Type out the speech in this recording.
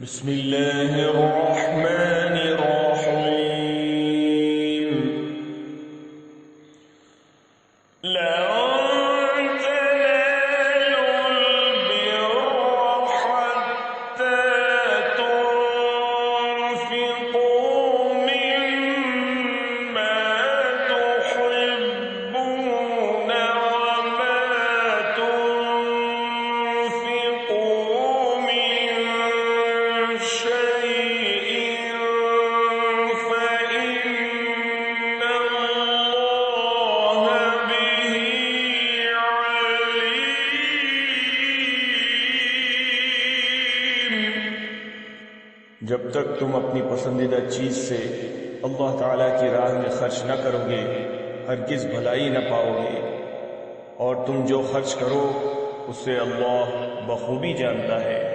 बिस्मिल्लाहिर्रहमानिर्रहीम। लन तनालुल बिर्र हत्ता तुनफिकू मिम्मा तुहिब्बून वमा तुनफिकू मिन शैइन फइन्नल्लाह बिही अलीम। जब तक तुम अपनी पसंदीदा चीज से अल्लाह ताला की राह में खर्च न करोगे हरगिज भलाई न पाओगे, और तुम जो खर्च करो उसे अल्लाह बखूबी जानता है।